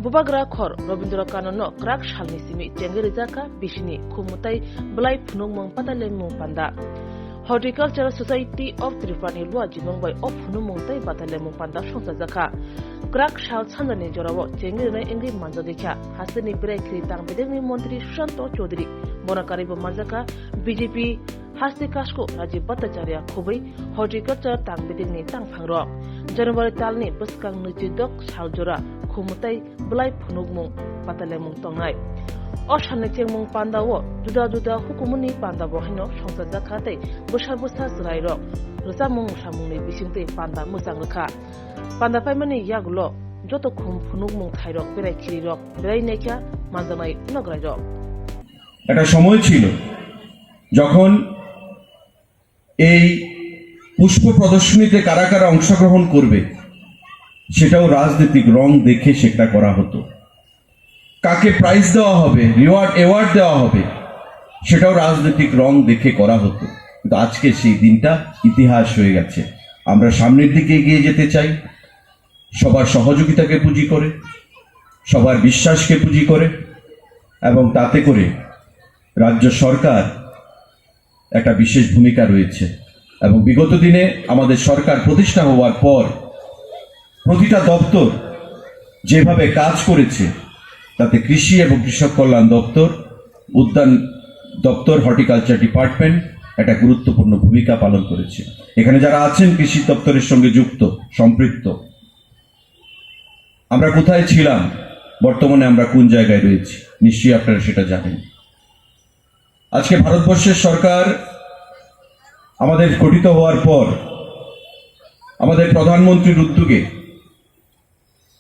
Bubagra khor Robindra Kanono Krak Shalni Simi Jengerizaka Bishini Kumutai Blai Punumong Patalemung Panda Horticultural Society of Tripani Lua Jimongbai of Punumongtai Patalemung Panda Shonsazaka Krak Shal Sandani Jorawo Jengerina Engi Manzadika Hasani Brekri Tang Bedemi Montri Shanto Chodri Bonakaribo Manzaka BJP Hasti Kashko Rajiv Bhattacharya Khubai Horticulture Tang Bedemi Tang Phangro January Talni Buskang Nujidok Shaljora Kumutai Blai Punugmung Patalemung Tongai Oshan Chengmung Pandawo Juda Hukumuni Pandabo Hino Shonsazakate Busha Srairo Rosamung Shamuni Bishinte Panda Musangaka Panda Family Yagulo Joto Kum Punugmung Thairok Berai Kirirok Berai Nekia Manzamai Nograjok একটা সময় ছিল যখন এই পুষ্প প্রদর্শনীতে কারা কারা অংশগ্রহণ করবে সেটাও রাজনৈতিক রং দেখে সেটা করা হতো, কাকে প্রাইজ দেওয়া হবে, অ্যাওয়ার্ড দেওয়া হবে সেটাও রাজনৈতিক রং দেখে করা হতো। কিন্তু আজকে সেই দিনটা ইতিহাস হয়ে গেছে। আমরা সামনের দিকে এগিয়ে যেতে চাই, সবার সহযোগিতাকে পুঁজি করে, সবার বিশ্বাসকে পুঁজি করে, এবং তাতে করে রাজ্য সরকার একটা বিশেষ ভূমিকা রয়েছে। এবং বিগত দিনে আমাদের সরকার প্রতিষ্ঠা হওয়ার পর প্রতিটা দপ্তর যেভাবে কাজ করেছে তাতে কৃষি এবং কৃষক কল্যাণ দপ্তর, উদ্যান দপ্তর, হর্টিকালচার ডিপার্টমেন্ট একটা গুরুত্বপূর্ণ ভূমিকা পালন করেছে। এখানে যারা আছেন কৃষি দপ্তরের সঙ্গে যুক্ত, সম্পৃক্ত, আমরা কোথায় ছিলাম, বর্তমানে আমরা কোন জায়গায় রয়েছি নিশ্চয়ই আপনারা সেটা জানেন। আজকে ভারতবর্ষের সরকার আমাদের গঠিত হওয়ার পর আমাদের প্রধানমন্ত্রীর উদ্যোগে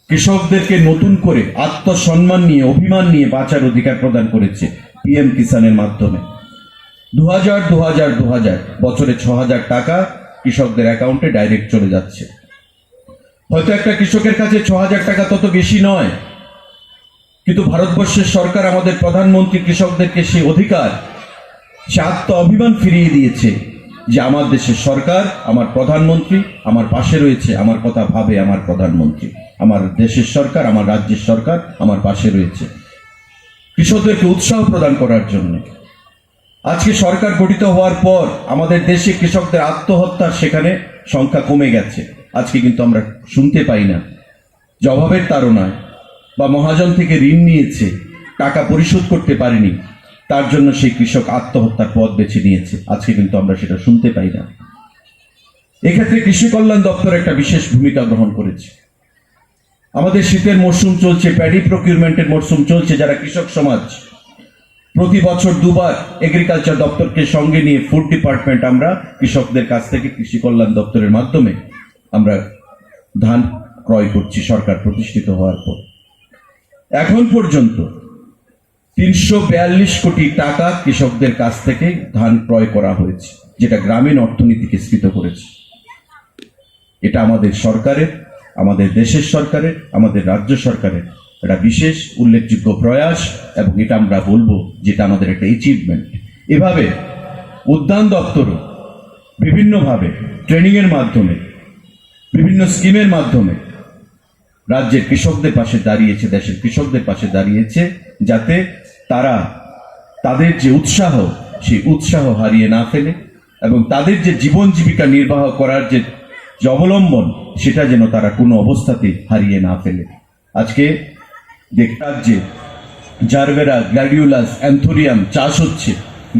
কৃষকদেরকে নতুন করে আত্মসম্মান নিয়ে, অভিমান নিয়ে বাঁচার অধিকার প্রদান করেছে পিএম কিষানের মাধ্যমে। 2000 বছরে 6000 টাকা কৃষকদের অ্যাকাউন্টে ডাইরেক্ট চলে যাচ্ছে। হয়তো একটা কৃষকের কাছে 6000 টাকা তত বেশি নয়, কিন্তু ভারতবর্ষের সরকার আমাদের প্রধানমন্ত্রী কৃষকদেরকে সেই অধিকার, সে আত্ম অভিমান ফিরিয়ে দিয়েছে যে আমার দেশের সরকার, আমার প্রধানমন্ত্রী আমার পাশে রয়েছে, আমার কথা ভাবে আমার প্রধানমন্ত্রী, আমার দেশের সরকার, আমার রাজ্যের সরকার আমার পাশে রয়েছে কৃষকদেরকে উৎসাহ প্রদান করার জন্য। আজকে সরকার গঠিত হওয়ার পর আমাদের দেশে কৃষকদের আত্মহত্যার সেখানে সংখ্যা কমে গেছে। আজকে কিন্তু আমরা শুনতে পাই না যে অভাবের তাড়নায় বা মহাজন থেকে ঋণ নিয়েছে, টাকা পরিশোধ করতে পারেনি, তার জন্য সেই কৃষক আত্মহত্যার পথ বেছে নিয়েছে। আজকে কিন্তু আমরা সেটা শুনতে পাই না। এক্ষেত্রে কৃষি কল্যাণ দপ্তর একটা বিশেষ ভূমিকা গ্রহণ করেছে। আমাদের শীতের মরশুম চলছে, প্যাডি প্রকিউরমেন্টের মরশুম চলছে। যারা কৃষক সমাজ, প্রতি বছর 2 বার এগ্রিকালচার দপ্তরকে সঙ্গে নিয়ে ফুড ডিপার্টমেন্ট আমরা কৃষকদের কাছ থেকে কৃষি কল্যাণ দপ্তরের মাধ্যমে আমরা ধান ক্রয় করছি সরকার প্রতিষ্ঠিত হওয়ার পর। এখন পর্যন্ত 342 কোটি টাকা কৃষকদের কাছ থেকে ধান ক্রয় করা হয়েছে, যেটা গ্রামীণ অর্থনীতিকে স্ফীত করেছে। এটা আমাদের সরকারের, আমাদের দেশের সরকারের, আমাদের রাজ্য সরকারের একটা বিশেষ উল্লেখযোগ্য প্রয়াস, এবং এটা আমরা বলবো যেটা আমাদের একটা অ্যাচিভমেন্ট। এভাবে উদ্যান দপ্তরও বিভিন্নভাবে ট্রেনিং এর মাধ্যমে, বিভিন্ন স্কিমের মাধ্যমে রাজ্যের কৃষকদের পাশে দাঁড়িয়েছে, দেশের কৃষকদের পাশে দাঁড়িয়েছে, যাতে তারা তাদের যে উৎসাহ, সেই উৎসাহ হারিয়ে না ফেলে, এবং তাদের যে জীবন জীবিকা নির্বাহ করার যে অবলম্বন, সেটা যেন তারা কোনো অবস্থাতে হারিয়ে না ফেলে। আজকে রাজ্যে জারবেরা, গ্ল্যাডিওলাস, অ্যান্থোরিয়াম চাষ হচ্ছে,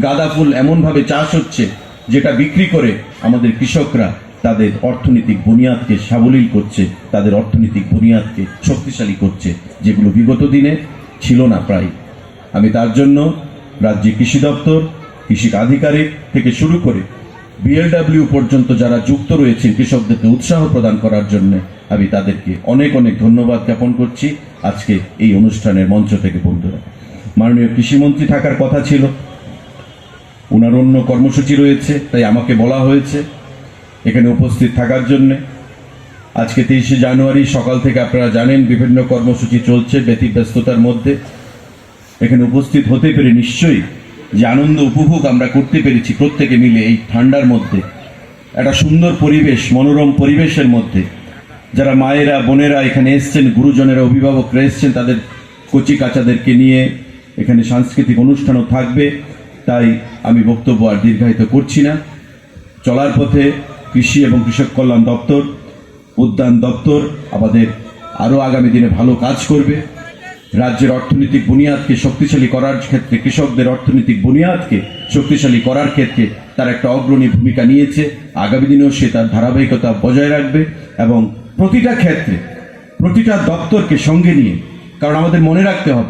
গাঁদা ফুল এমনভাবে চাষ হচ্ছে যেটা বিক্রি করে আমাদের কৃষকরা তাদের অর্থনৈতিক বুনিয়াদকে সাবলীল করছে, তাদের অর্থনৈতিক বুনিয়াদকে শক্তিশালী করছে, যেগুলো বিগত দিনে ছিল না প্রায়। আমি তার জন্য রাজ্যে কৃষি দপ্তর, কৃষি আধিকারিক থেকে শুরু করে বিএলডব্লিউ পর্যন্ত যারা যুক্ত রয়েছে কৃষকদেরকে উৎসাহ প্রদান করার জন্য, আমি তাদেরকে অনেক অনেক ধন্যবাদ জ্ঞাপন করছি আজকে এই অনুষ্ঠানের মঞ্চ থেকে। বন্ধুরা, মাননীয় কৃষিমন্ত্রী থাকার কথা ছিল, ওনার অন্য কর্মসূচি রয়েছে, তাই আমাকে বলা হয়েছে এখানে উপস্থিত থাকার জন্য। আজকে 23শে জানুয়ারি সকাল থেকে আপনারা জানেন বিভিন্ন কর্মসূচি চলছে, ব্যতিব্যস্ততার মধ্যে এখানে উপস্থিত হতে পেরে নিশ্চয়ই যে আনন্দ উপভোগ আমরা করতে পেরেছি প্রত্যেকে মিলে এই ঠান্ডার মধ্যে, একটা সুন্দর পরিবেশ, মনোরম পরিবেশের মধ্যে যারা মায়েরা বোনেরা এখানে এসছেন, গুরুজনেরা অভিভাবকরা এসছেন, তাদের কচি কাচাদেরকে নিয়ে এখানে সাংস্কৃতিক অনুষ্ঠানও থাকবে। তাই আমি বক্তব্য আর দীর্ঘায়িত করছি না। চলার পথে কৃষি এবং কৃষক কল্যাণ দপ্তর, উদ্যান দপ্তর আমাদের আরও আগামী দিনে ভালো কাজ করবে। রাজ্যের অর্থনৈতিক বুনিয়াদকে শক্তিশালী করার ক্ষেত্রে, কৃষকদের অর্থনৈতিক বুনিয়াদকে শক্তিশালী করার ক্ষেত্রে তার একটা অগ্রণী ভূমিকা নিয়েছে। আগামী দিনেও সে তার ধারাবাহিকতা বজায় রাখবে এবং প্রতিটা ক্ষেত্রে প্রতিটা দপ্তরকে সঙ্গে নিয়ে, কারণ আমাদের মনে রাখতে হবে